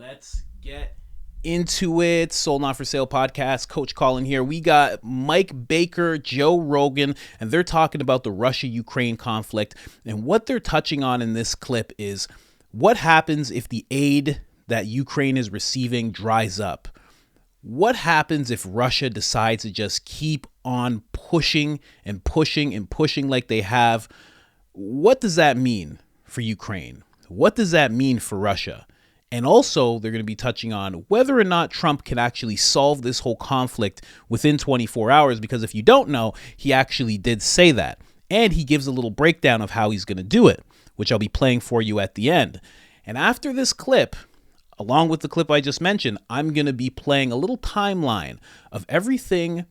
Let's get into it. Sold Not For Sale podcast. Coach Colin here. We got Mike Baker, Joe Rogan, and they're talking about the Russia-Ukraine conflict. And what they're touching on in this clip is what happens if the aid that Ukraine is receiving dries up. What happens if Russia decides to just keep on pushing and pushing and pushing like they have? What does that mean for Ukraine? What does that mean for Russia? And also, they're going to be touching on whether or not Trump can actually solve this whole conflict within 24 hours, because if you don't know, he actually did say that. And he gives a little breakdown of how he's going to do it, which I'll be playing for you at the end. And after this clip, along with the clip I just mentioned, I'm going to be playing a little timeline of everything,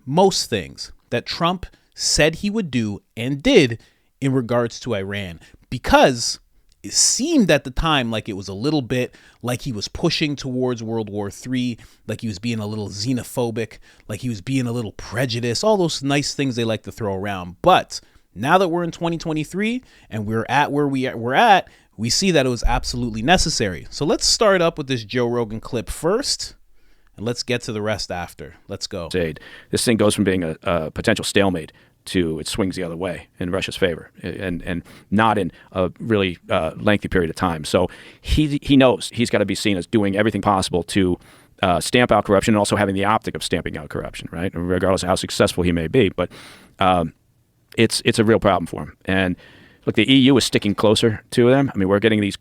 most things, that Trump said he would do and did in regards to Iran, because it seemed at the time like it was a little bit like he was pushing towards World War III, like he was being a little xenophobic, like he was being a little prejudiced, all those nice things they like to throw around. But now that we're in 2023 and we're at where we're at, we see that it was absolutely necessary. So let's start up with this Joe Rogan clip first, and let's get to the rest after. Let's go. This thing goes from being a potential stalemate to it swings the other way in Russia's favor, and not in a really lengthy period of time. So he knows he's got to be seen as doing everything possible to stamp out corruption, and also having the optic of stamping out corruption, right? Regardless of how successful he may be. But it's a real problem for him. And look, the EU is sticking closer to them. I mean, we're getting these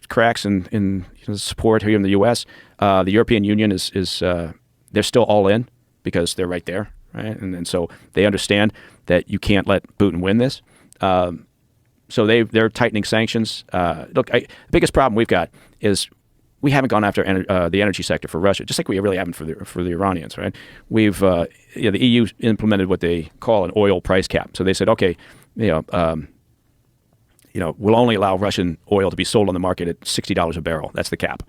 cracks in support here in the U.S. The European Union is they're still all in because they're right there, right? And so they understand that you can't let Putin win this. So they're tightening sanctions. Look, the biggest problem we've got is we haven't gone after the energy sector for Russia, just like we really haven't for the Iranians, right? We've the EU implemented what they call an oil price cap. So they said, okay, we'll only allow Russian oil to be sold on the market at $60 a barrel. That's the cap.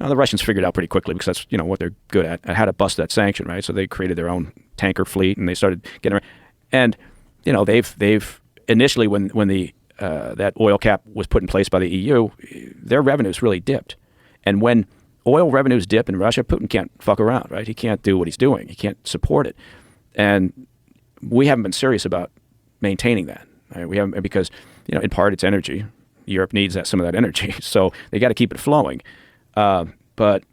Now, the Russians figured out pretty quickly, because that's what they're good at, how to bust that sanction, right? So they created their own tanker fleet, and they started getting around. And they've initially, when the that oil cap was put in place by the EU, their revenues really dipped. And when oil revenues dip in Russia, Putin can't fuck around, right? He can't do what he's doing. He can't support it. And we haven't been serious about maintaining that. Right? We haven't, because in part it's energy. Europe needs some of that energy, so they got to keep it flowing. But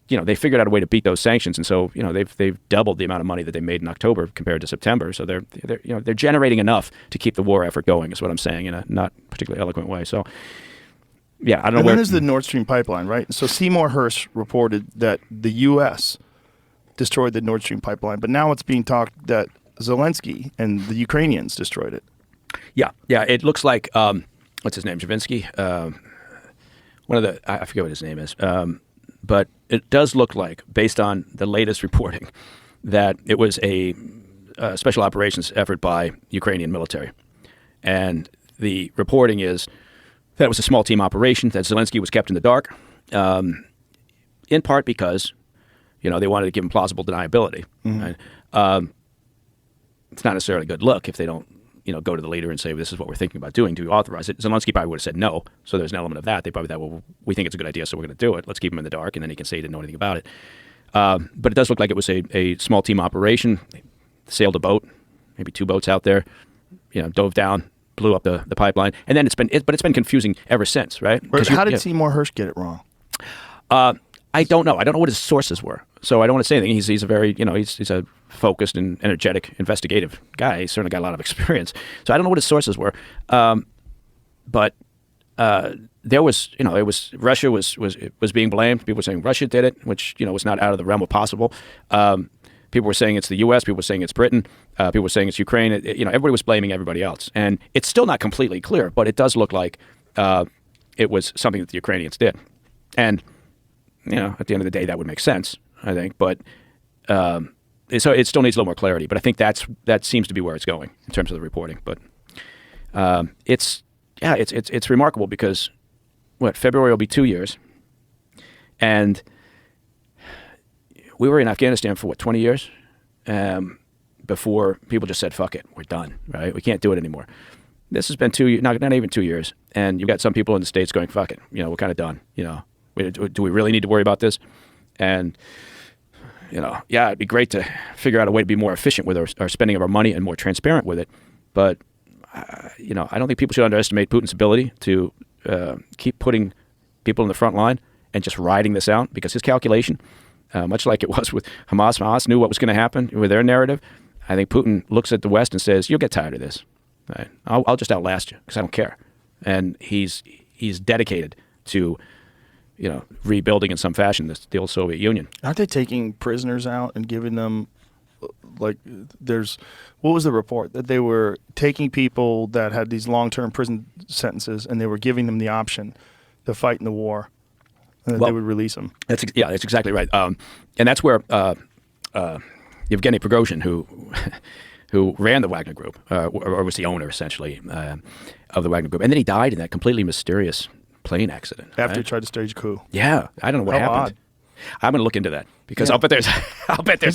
they figured out a way to beat those sanctions, and so they've doubled the amount of money that they made in October compared to September. So they're generating enough to keep the war effort going, is what I'm saying, in a not particularly eloquent way. So yeah, I don't know. And then there's the Nord Stream pipeline, right? So Seymour Hersh reported that the U.S. destroyed the Nord Stream pipeline, but now it's being talked that Zelensky and the Ukrainians destroyed it. Yeah. It looks like what's his name, Javinsky. One of the I forget what his name is. But it does look like, based on the latest reporting, that it was a special operations effort by Ukrainian military. And the reporting is that it was a small team operation, that Zelensky was kept in the dark, in part because, they wanted to give him plausible deniability. Mm-hmm. Right? It's not necessarily a good look if they don't, go to the leader and say, this is what we're thinking about doing. Do we authorize it? Zelensky probably would have said no. So there's an element of that. They probably thought, well, we think it's a good idea, so we're going to do it. Let's keep him in the dark, and then he can say he didn't know anything about it. But it does look like it was a small team operation. They sailed a boat, maybe two boats out there, dove down, blew up the pipeline, and then it's been confusing ever since, right? How did Seymour Hersh get it wrong? I don't know. I don't know what his sources were, so I don't want to say anything. He's a very, he's a focused and energetic, investigative guy. He's certainly got a lot of experience. So I don't know what his sources were, but there was, Russia was being blamed. People were saying Russia did it, which was not out of the realm of possible. People were saying it's the U.S. People were saying it's Britain. People were saying it's Ukraine. Everybody was blaming everybody else, and it's still not completely clear. But it does look like it was something that the Ukrainians did, and at the end of the day, that would make sense, I think. But so it still needs a little more clarity. But I think that seems to be where it's going in terms of the reporting. But it's remarkable, because February will be 2 years, and we were in Afghanistan for 20 years before people just said, fuck it, we're done, right? We can't do it anymore. This has been 2 years, not even 2 years, and you've got some people in the States going, fuck it, we're kind of done, Do we really need to worry about this? And, yeah, it'd be great to figure out a way to be more efficient with our spending of our money and more transparent with it. But, I don't think people should underestimate Putin's ability to keep putting people in the front line and just riding this out, because his calculation, much like it was with Hamas knew what was going to happen with their narrative. I think Putin looks at the West and says, you'll get tired of this. Right? I'll just outlast you because I don't care. And he's dedicated to, rebuilding in some fashion the old Soviet Union. Aren't they taking prisoners out and giving them, what was the report? That they were taking people that had these long-term prison sentences and they were giving them the option to fight in the war, and that they would release them. That's exactly right. And that's where Yevgeny Prigozhin, who ran the Wagner Group, or was the owner, essentially, of the Wagner Group. And then he died in that completely mysterious plane accident. After he tried to stage a coup. Yeah. I don't know what happened. Odd. I'm going to look into that, because I'll bet there's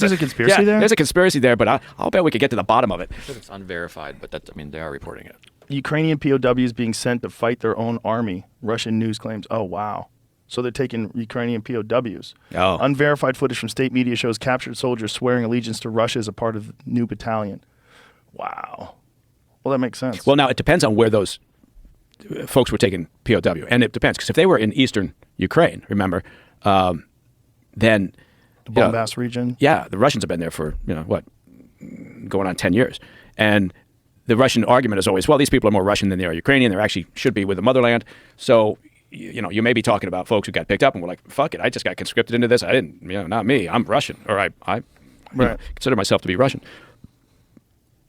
a conspiracy there? There's a conspiracy there, but I'll bet we could get to the bottom of it. It's unverified, but they are reporting it. Ukrainian POWs being sent to fight their own army, Russian news claims. Oh, wow. So they're taking Ukrainian POWs. Oh. Unverified footage from state media shows captured soldiers swearing allegiance to Russia as a part of the new battalion. Wow. Well, that makes sense. Well, now, it depends on where those folks were taking POW. And it depends, because if they were in eastern Ukraine, remember, then... The Donbass region? Yeah, the Russians have been there for, going on 10 years. And the Russian argument is always, well, these people are more Russian than they are Ukrainian. They actually should be with the motherland. So... you may be talking about folks who got picked up and were like, fuck it, I just got conscripted into this. I didn't, not me. I'm Russian, or I consider myself to be Russian.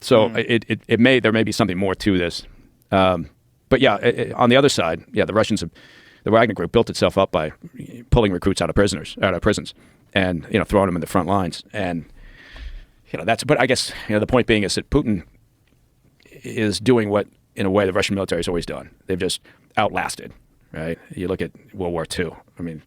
So there may be something more to this. But yeah, on the other side, the Russians, the Wagner Group built itself up by pulling recruits out of prisons, and throwing them in the front lines. And but I guess the point being is that Putin is doing what, in a way, the Russian military has always done. They've just outlasted. Right? You look at World War II. I mean,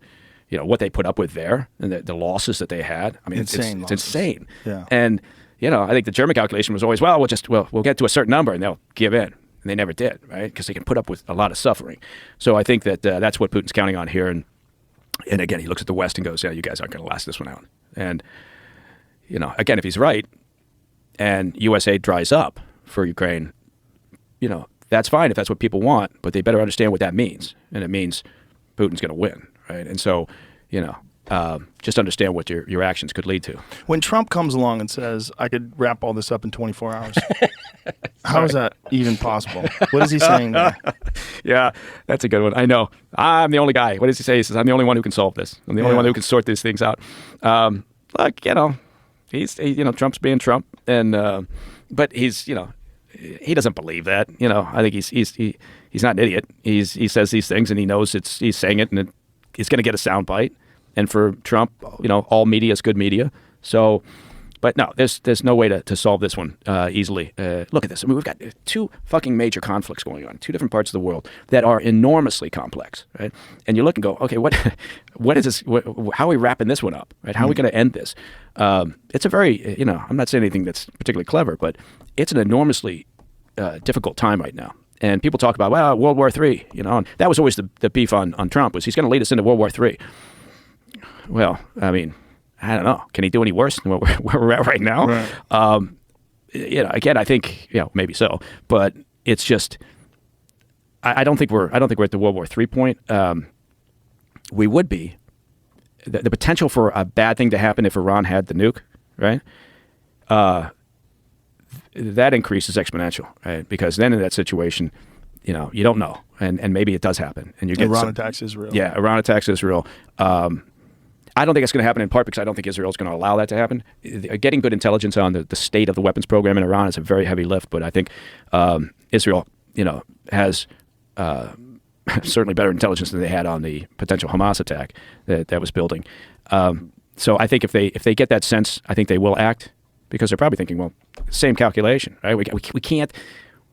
what they put up with there, and the losses that they had. I mean, it's insane. Yeah. And I think the German calculation was always, well, we'll get to a certain number and they'll give in, and they never did, right? Because they can put up with a lot of suffering. So I think that that's what Putin's counting on here. And again, he looks at the West and goes, yeah, you guys aren't going to last this one out. And again, if he's right, and U.S. aid dries up for Ukraine, that's fine if that's what people want, but they better understand what that means. And it means Putin's going to win, right? And so, just understand what your actions could lead to. When Trump comes along and says, I could wrap all this up in 24 hours, how is that even possible? What is he saying there? Yeah, that's a good one. I know. I'm the only guy. What does he say? He says, I'm the only one who can solve this. I'm the only one who can sort these things out. He's Trump's being Trump, and but he's, he doesn't believe that. I think he's not an idiot. He says these things, and he knows he's saying it, and he's going to get a soundbite. And for Trump, all media is good media. So, but no, there's no way to solve this one easily. Look at this. I mean, we've got two fucking major conflicts going on, two different parts of the world that are enormously complex, right? And you look and go, okay, what is this? How are we wrapping this one up, right? How are we going to end this? It's a very, I'm not saying anything that's particularly clever, but it's an enormously difficult time right now. And people talk about, well, World War III, and that was always the beef on Trump, was he's going to lead us into World War III. Well, I mean, I don't know. Can he do any worse than where we're at right now? Right. Again, I think, maybe so, but it's just, I don't think we're at the World War III point. We would be. The potential for a bad thing to happen if Iran had the nuke, right? That increases exponential, right? Because then in that situation, you don't know, and maybe it does happen, and you get Iran attacks Israel. Yeah, Iran attacks Israel. I don't think it's going to happen, in part because I don't think Israel's going to allow that to happen. Getting good intelligence on the state of the weapons program in Iran is a very heavy lift, but I think Israel, has certainly better intelligence than they had on the potential Hamas attack that was building. So I think if they get that sense, I think they will act, because they're probably thinking, well, same calculation, right? We can't.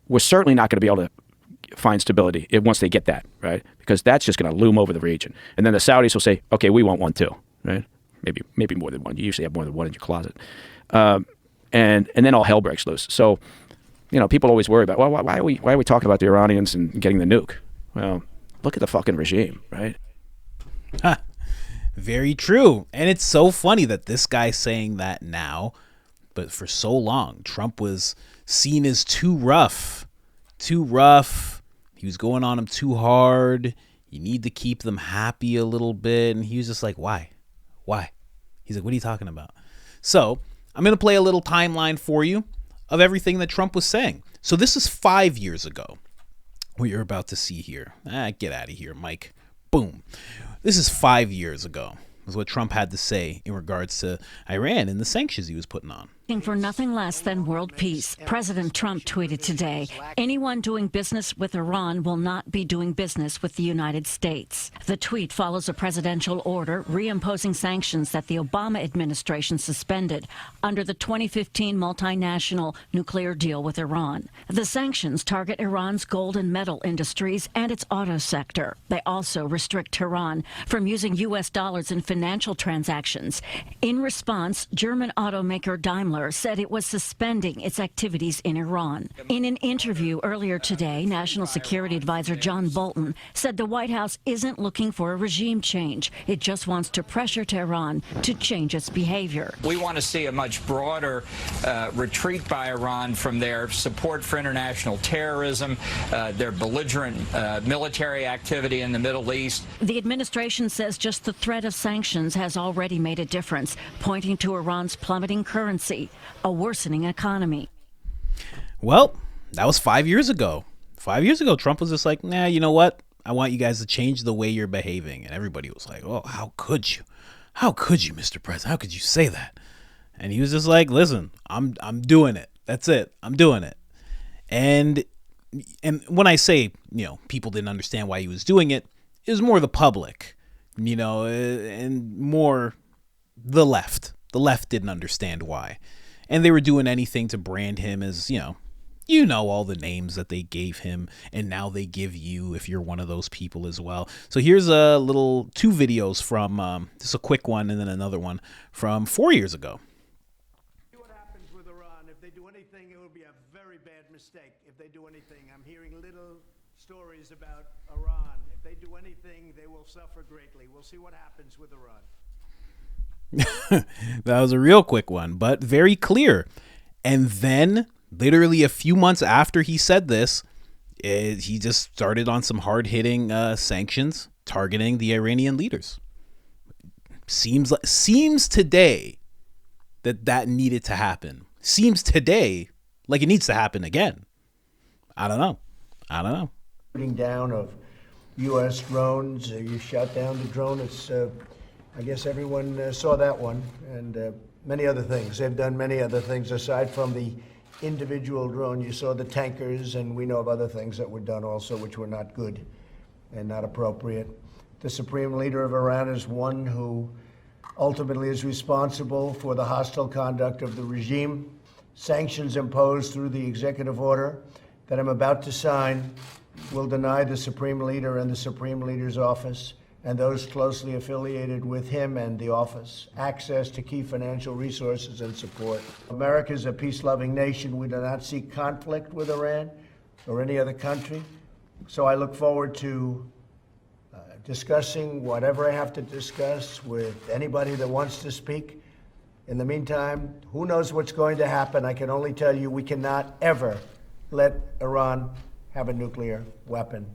We're certainly not going to be able to find stability once they get that, right? Because that's just going to loom over the region, and then the Saudis will say, okay, we want one too, right? Maybe more than one. You usually have more than one in your closet, and then all hell breaks loose. So, people always worry about, well, why are we talking about the Iranians and getting the nuke? Well, look at the fucking regime, right? Very true. And it's so funny that this guy's saying that now, but for so long, Trump was seen as too rough. Too rough. He was going on them too hard. You need to keep them happy a little bit. And he was just like, why? Why? He's like, what are you talking about? So I'm going to play a little timeline for you of everything that Trump was saying. So this is 5 years ago. What you're about to see here. Get out of here, Mike. Boom. This is 5 years ago, is what Trump had to say in regards to Iran and the sanctions he was putting on. For nothing less than world peace, President Trump tweeted today, anyone doing business with Iran will not be doing business with the United States. The tweet follows a presidential order reimposing sanctions that the Obama administration suspended under the 2015 multinational nuclear deal with Iran. The sanctions target Iran's gold and metal industries and its auto sector. They also restrict Tehran from using U.S. dollars in financial transactions. In response, German automaker Daimler said it was suspending its activities in Iran. In an interview earlier today, National Security Advisor John Bolton said the White House isn't looking for a regime change. It just wants to pressure Tehran to change its behavior. We want to see a much broader retreat by Iran from their support for international terrorism, their belligerent military activity in the Middle East. The administration says just the threat of sanctions has already made a difference, pointing to Iran's plummeting currency, a worsening economy. Well, that was 5 years ago. 5 years ago, Trump was just like, nah, you know what? I want you guys to change the way you're behaving. And everybody was like, oh, how could you? How could you, Mr. President? How could you say that? And he was just like, listen, I'm doing it. That's it. I'm doing it. And when I say, people didn't understand why he was doing it, it was more the public, and more the left. The left didn't understand why. And they were doing anything to brand him as, all the names that they gave him, and now they give you if you're one of those people as well. So here's a little 2 videos from, just a quick one and then another one from 4 years ago. What happens with Iran? If they do anything, it will be a very bad mistake. If they do anything, I'm hearing little stories about Iran. If they do anything, they will suffer greatly. We'll see what happens with Iran. That was a real quick one, but very clear. And then literally a few months after he said this, he just started on some hard-hitting sanctions targeting the Iranian leaders. Seems today that needed to happen. Seems today like it needs to happen again. I don't know. Shooting down of U.S. drones. You shot down the drone. It's I guess everyone saw that one, and many other things. They've done many other things aside from the individual drone. You saw the tankers, and we know of other things that were done also which were not good and not appropriate. The supreme leader of Iran is one who ultimately is responsible for the hostile conduct of the regime. Sanctions imposed through the executive order that I'm about to sign will deny the supreme leader and the supreme leader's office and those closely affiliated with him and the office access to key financial resources and support. America is a peace-loving nation. We do not seek conflict with Iran or any other country. So I look forward to discussing whatever I have to discuss with anybody that wants to speak. In the meantime, who knows what's going to happen? I can only tell you we cannot ever let Iran have a nuclear weapon.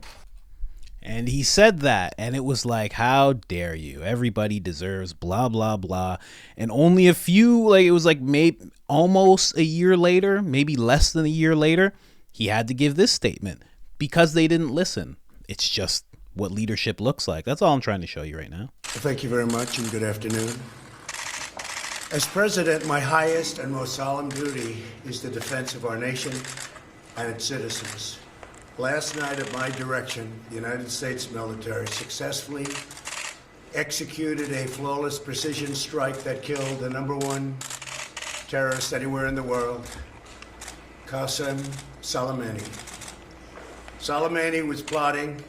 And he said that, and it was like, how dare you? Everybody deserves blah, blah, blah. And only a few, it was like maybe almost a year later, maybe less than a year later, he had to give this statement because they didn't listen. It's just what leadership looks like. That's all I'm trying to show you right now. Thank you very much, and good afternoon. As president, my highest and most solemn duty is the defense of our nation and its citizens. Last night, at my direction, the United States military successfully executed a flawless precision strike that killed the #1 terrorist anywhere in the world, Qasem Soleimani. Soleimani was plotting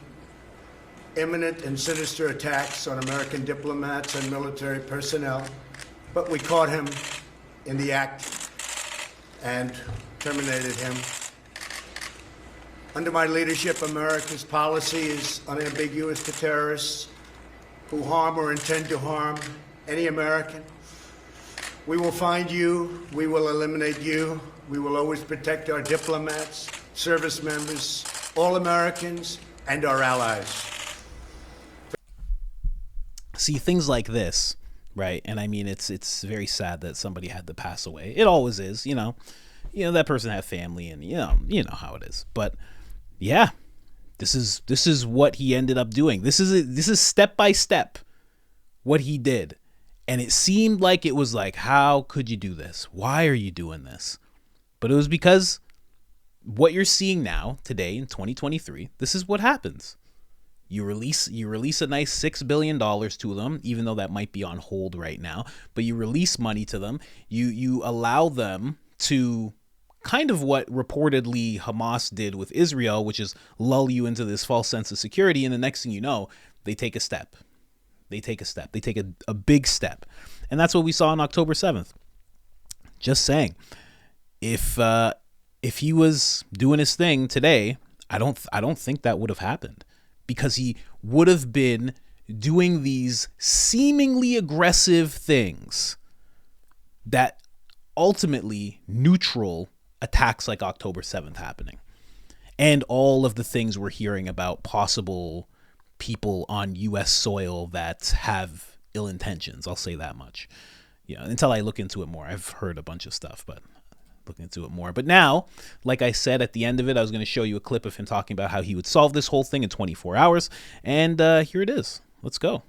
imminent and sinister attacks on American diplomats and military personnel, but we caught him in the act and terminated him. Under my leadership, America's policy is unambiguous to terrorists. who harm or intend to harm any American. We will find you. We will eliminate you. We will always protect our diplomats, service members, all Americans, and our allies. See, things like this, right? And I mean, it's very sad that somebody had to pass away. It always is, you know, that person had family, and you know how it is. But yeah, this is what he ended up doing. This is step by step what he did. And it seemed like it was like, how could you do this? Why are you doing this? But it was because what you're seeing now, today in 2023, this is what happens. You release a nice $6 billion to them, even though that might be on hold right now. But you release money to them. You allow them to kind of what reportedly Hamas did with Israel, which is lull you into this false sense of security. And the next thing you know, they take a step. They take a big step. And that's what we saw on October 7th. Just saying, if he was doing his thing today, I don't think that would have happened, because he would have been doing these seemingly aggressive things that ultimately neutral attacks like October 7th happening. And all of the things we're hearing about possible people on U.S. soil that have ill intentions. I'll say that much. Yeah, until I look into it more. I've heard a bunch of stuff, but look into it more. But now, like I said at the end of it, I was going to show you a clip of him talking about how he would solve this whole thing in 24 hours. And here it is. Let's go.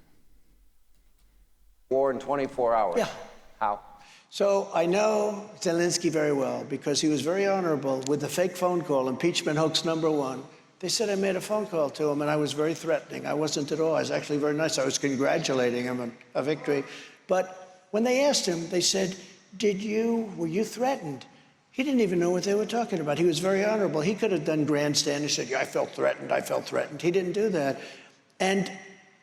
War in 24 hours. Yeah. How? So I know Zelensky very well because he was very honorable with the fake phone call, impeachment hoax #1. They said I made a phone call to him, and I was very threatening. I wasn't at all. I was actually very nice. I was congratulating him on a victory. But when they asked him, they said, were you threatened? He didn't even know what they were talking about. He was very honorable. He could have done grandstand. He said, yeah, I felt threatened. He didn't do that. And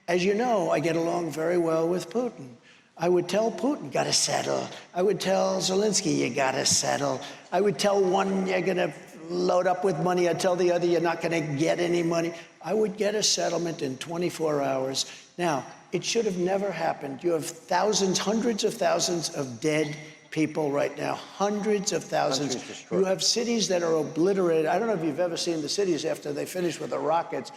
as you know, I get along very well with Putin. I would tell Putin, got to settle. I would tell Zelensky, you got to settle. I would tell one, you're going to load up with money. I'd tell the other, you're not going to get any money. I would get a settlement in 24 hours. Now, it should have never happened. You have thousands, hundreds of thousands of dead people right now, hundreds of thousands. You have cities that are obliterated. I don't know if you've ever seen the cities after they finish with the rockets.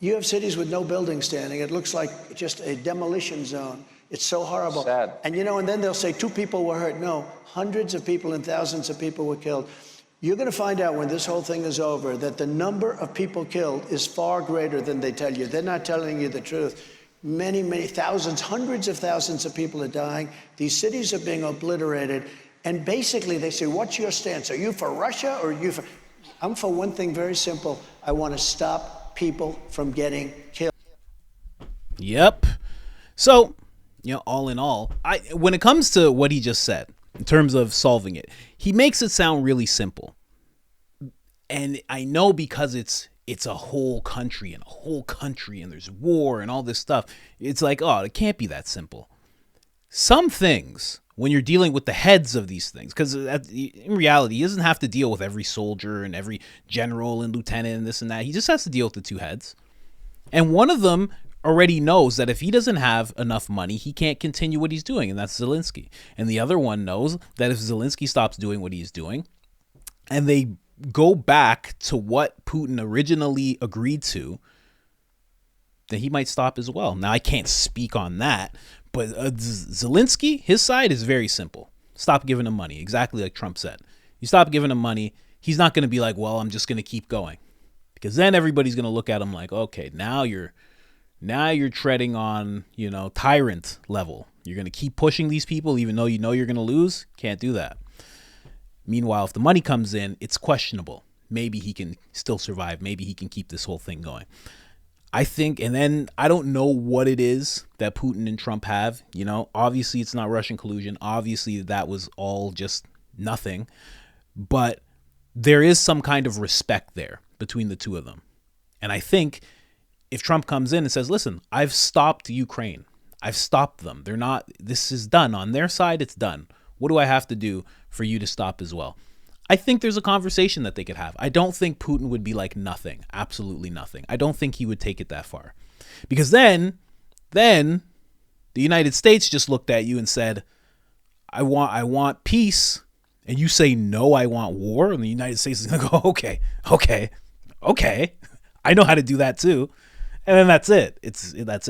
You have cities with no building standing. It looks like just a demolition zone. It's so horrible. Sad. And and then they'll say 2 people were hurt. No, hundreds of people and thousands of people were killed. You're going to find out when this whole thing is over that the number of people killed is far greater than they tell you. They're not telling you the truth. Many, many thousands, hundreds of thousands of people are dying. These cities are being obliterated. And basically they say, what's your stance? Are you for Russia or are you for... I'm for one thing very simple. I want to stop people from getting killed. Yep. So, all in all, when it comes to what he just said, in terms of solving it, he makes it sound really simple. And I know because it's a whole country and there's war and all this stuff. It's like, oh, it can't be that simple. Some things, when you're dealing with the heads of these things, because in reality, he doesn't have to deal with every soldier and every general and lieutenant and this and that. He just has to deal with the 2 heads. And one of them already knows that if he doesn't have enough money, he can't continue what he's doing, and that's Zelensky. And the other one knows that if Zelensky stops doing what he's doing, and they go back to what Putin originally agreed to, then he might stop as well. Now, I can't speak on that, but Zelensky, his side is very simple. Stop giving him money, exactly like Trump said. You stop giving him money, he's not going to be like, well, I'm just going to keep going. Because then everybody's going to look at him like, okay, now you're treading on, tyrant level. You're going to keep pushing these people even though you know you're going to lose. Can't do that. Meanwhile, if the money comes in, it's questionable. Maybe he can still survive. Maybe he can keep this whole thing going. I think, and then I don't know what it is that Putin and Trump have. Obviously it's not Russian collusion. Obviously that was all just nothing. But there is some kind of respect there between the 2 of them. And I think if Trump comes in and says, listen, I've stopped Ukraine. I've stopped them. This is done. On their side, it's done. What do I have to do for you to stop as well? I think there's a conversation that they could have. I don't think Putin would be like nothing, absolutely nothing. I don't think he would take it that far. Because then Then the United States just looked at you and said, I want peace. And you say, no, I want war. And the United States is going to go, okay. I know how to do that too. And then that's it. That's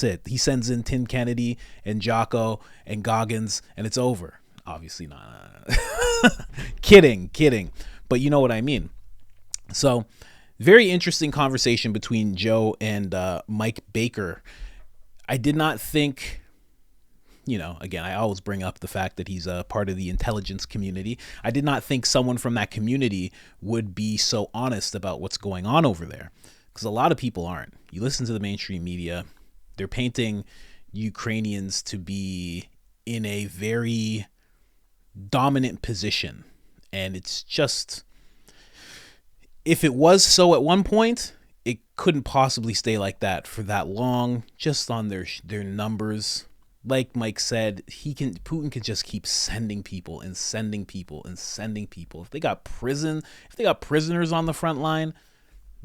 it. He sends in Tim Kennedy and Jocko and Goggins, and it's over. Obviously not. Kidding. But you know what I mean. So very interesting conversation between Joe and Mike Baker. I did not think, again, I always bring up the fact that he's a part of the intelligence community. I did not think someone from that community would be so honest about what's going on over there, because a lot of people aren't. You listen to the mainstream media, they're painting Ukrainians to be in a very dominant position. And it's just, if it was so at one point, it couldn't possibly stay like that for that long, just on their numbers. Like Mike said, Putin can just keep sending people and sending people and sending people. If they got prisoners on the front line,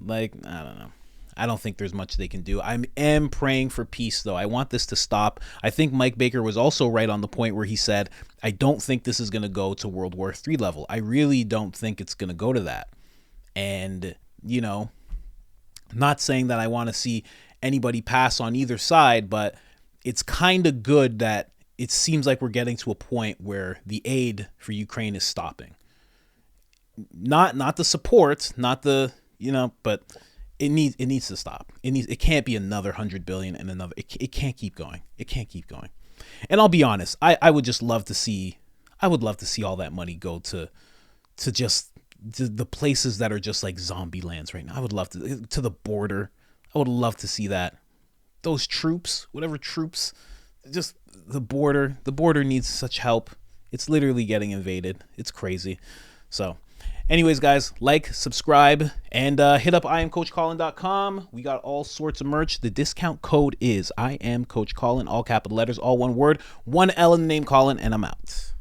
I don't know. I don't think there's much they can do. I am praying for peace, though. I want this to stop. I think Mike Baker was also right on the point where he said, I don't think this is going to go to World War III level. I really don't think it's going to go to that. And, not saying that I want to see anybody pass on either side, but it's kind of good that it seems like we're getting to a point where the aid for Ukraine is stopping. Not the support, not the, but it needs to stop. It can't be another 100 billion and another. It can't keep going. It can't keep going. And I'll be honest, I would just love to see. I would love to see all that money go to just the places that are just like zombie lands right now. I would love to the border. I would love to see that. Those troops, whatever troops, just the border. The border needs such help. It's literally getting invaded. It's crazy. So anyways, guys, like, subscribe, and hit up IamCoachColin.com. We got all sorts of merch. The discount code is I am Coach Colin, all capital letters, all one word, one L in the name Colin, and I'm out.